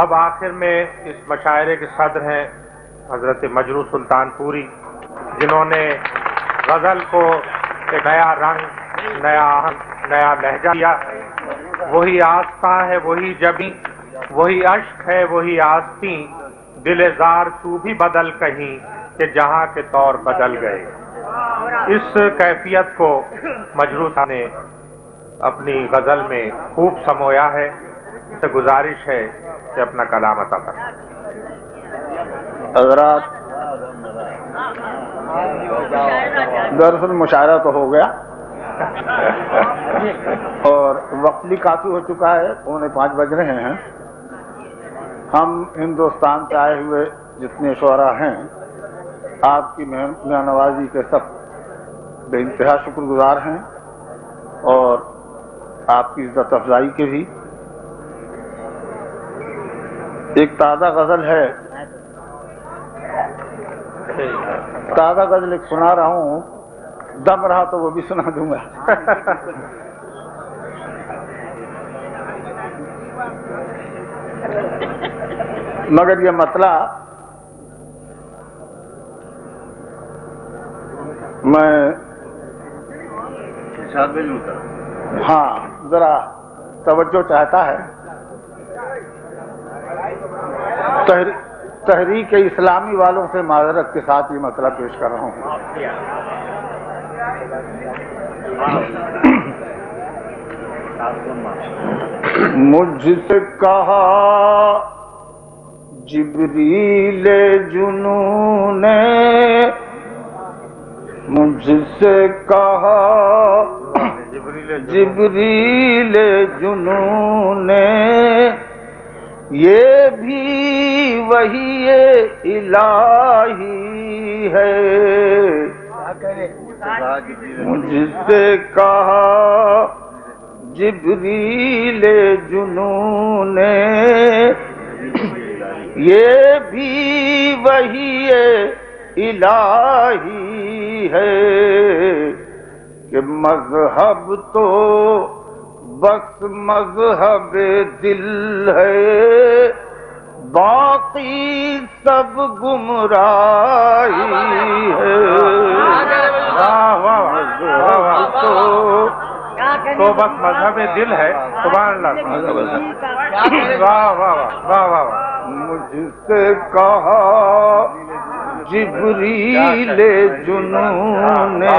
اب آخر میں اس مشاعرے کے صدر ہیں حضرت مجروح سلطان پوری، جنہوں نے غزل کو ایک نیا رنگ، نیا آہنگ، نیا لہجہ دیا۔ وہی آستاں ہے، وہی جبیں، وہی اشک ہے، وہی آستیں، دل زار تو بھی بدل کہیں کہ جہاں کے طور بدل گئے۔ اس کیفیت کو مجروح صاحب نے اپنی غزل میں خوب سمویا ہے۔ اس سے گزارش ہے کہ اپنا کلام عطا فرمائیں۔ حضرات، دراصل مشاعرہ تو ہو گیا اور وقت بھی کافی ہو چکا ہے، 4:45 بج رہے ہیں۔ ہم ہندوستان سے آئے ہوئے جتنے شعراء ہیں، آپ کی مہمان نوازی کے سب بے انتہا شکر گزار ہیں اور آپ کی عزت افزائی کے بھی۔ ایک تازہ غزل ہے، تازہ غزل ایک سنا رہا ہوں، دم رہا تو وہ بھی سنا دوں گا۔ مگر یہ مسئلہ میں ہاں ذرا توجہ چاہتا ہے۔ تحریک اسلامی والوں سے معذرت کے ساتھ یہ مسئلہ پیش کر رہا ہوں۔ مجھ سے کہا جبریل جنوں نے، مجھ سے کہا جبریل جنوں نے، یہ بھی وحی الہی ہے۔ مجھ سے کہا جبریل جنوں نے، یہ بھی وحی الہی ہے کہ مذہب تو بس مذہب دل ہے، باقی سب گمراہی ہے۔ تو بس مذہب دل ہے۔ سبحان اللہ، واہ واہ واہ واہ واہ۔ مجھ سے کہا جبریل جنوں نے،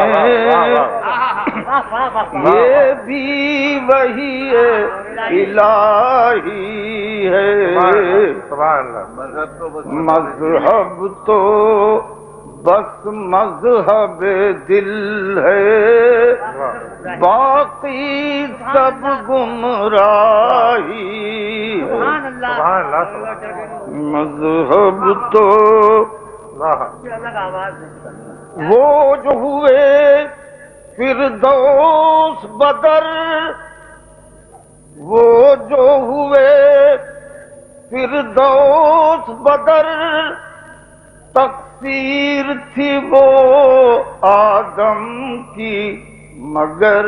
یہ بھی وحی الہی ہے۔ مذہب تو بس مذہب دل ہے، باقی سب گمراہی ہے۔ مذہب تو وہ جو ہوئے فردوس بدر، وہ جو ہوئے فردوس بدر، تقصیر تھی وہ آدم کی مگر،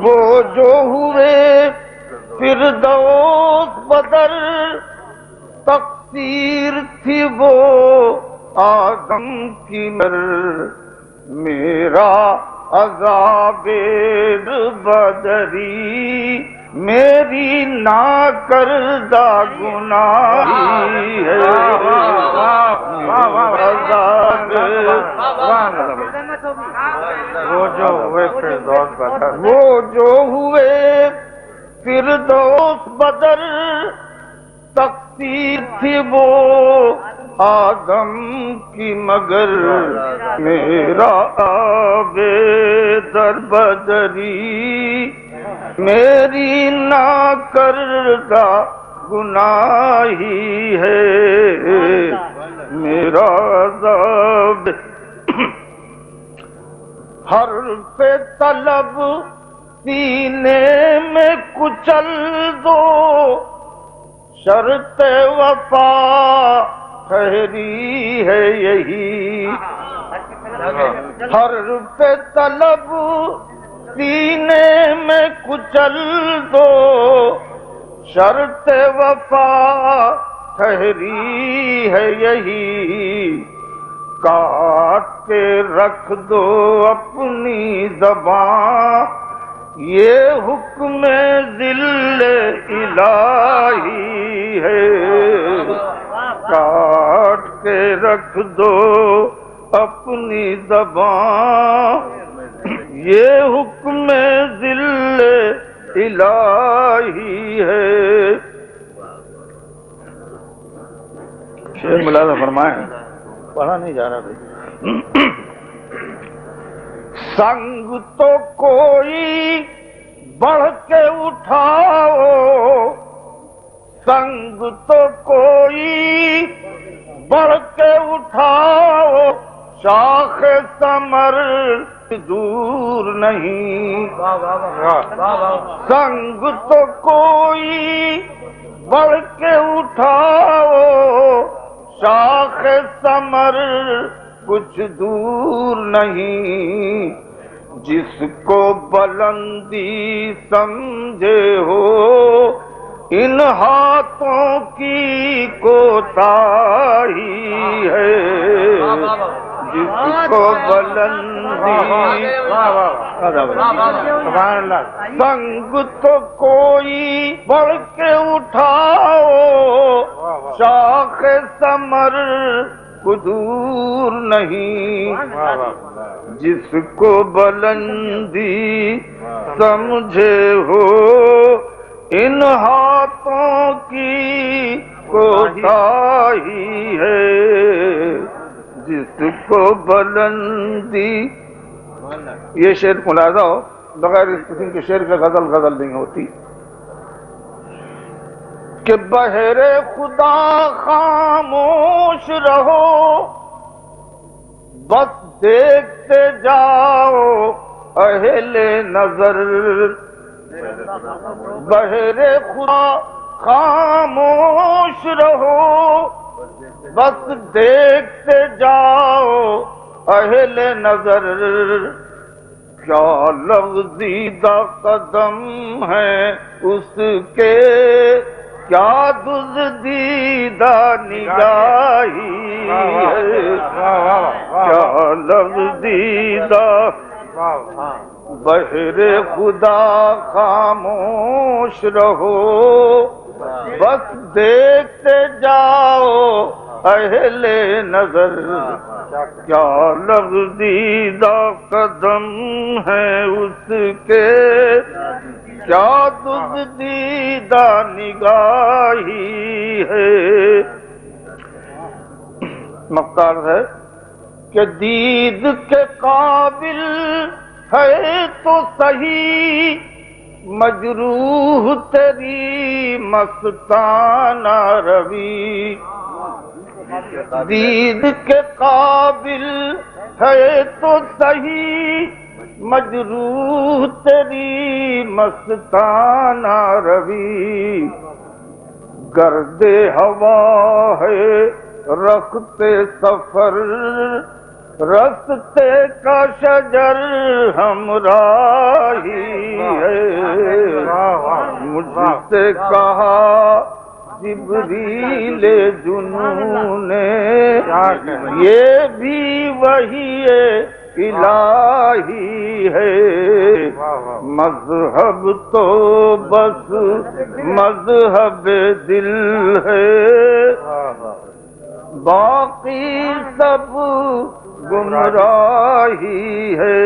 وہ جو ہوئے فردوس بدر، تقصیر تھی وہ آدم کی مگر، میرا عذاب بدری میری ناکردہ گناہی ہے۔ وہ جو ہوئے فردوس بدر، وہ جو ہوئے فردوس بدر، تقصیر تھی وہ آدم کی مگر، میرا آب در بدری میری ناکردہ گناہی ہے۔ میرا عذاب حرف طلب سینے میں کچل دو، شرط وفا ٹھہری ہے یہی، حرف طلب سینے میں کچل دو، شرط وفا ٹھہری ہے یہی، کاٹ کے رکھ دو اپنی زبان، یہ حکم ذل الہی ہے، کاٹ کے رکھ دو اپنی زبان، یہ حکم ذل الہی ہے۔ شعر ملازہ فرمائیں، پڑھا نہیں جا رہا بھائی۔ سنگ تو کوئی بڑھ کے اٹھاؤ، سنگ تو کوئی بڑھ کے اٹھاؤ، شاخ ثمر دور نہیں، سنگ تو کوئی بڑھ کے اٹھاؤ، شاخ ثمر کچھ دور نہیں، جس کو بلندی سمجھے ہو ان ہاتھوں کی کوتاہی ہے، جس کو بلندی، سنگ تو کوئی بڑھ کے اٹھاؤ، شاخ ثمر کو دور نہیں، جس کو بلندی سمجھے ہو ان ہاتھوں کی کوتاہی ہے، جس کو بلندی۔ یہ شعر ملاحظہ ہو، بغیر اس قسم کے شعر کا غزل نہیں ہوتی کہ بہر خدا خاموش رہو، بس دیکھتے جاؤ اہل نظر، بہر خدا خاموش رہو، بس دیکھتے جاؤ اہل نظر، کیا لغزیدہ قدم ہے اس کے، کیا دزدیدہ نگاہی ہے، کیا لغزیدہ، بہر خدا خاموش رہو، بس دیکھتے جاؤ اہل نظر، کیا لغزیدہ قدم ہے اس کے، کیا دزدیدہ نگاہی ہے۔ مختار ہے کہ دید کے قابل ہے تو صحیح، مجروح تیری مستانہ روی، دید کے قابل ہے تو صحیح، مجروح تیری مستانہ روی، گرد ہوا ہے رخت سفر، رستے کا شجر ہمراہی ہے، مجھ سے کہا جبریل جنون نے، یہ بھی وحی الہی ہے، مذہب تو بس مذہب دل ہے، باقی سب گمراہی ہے،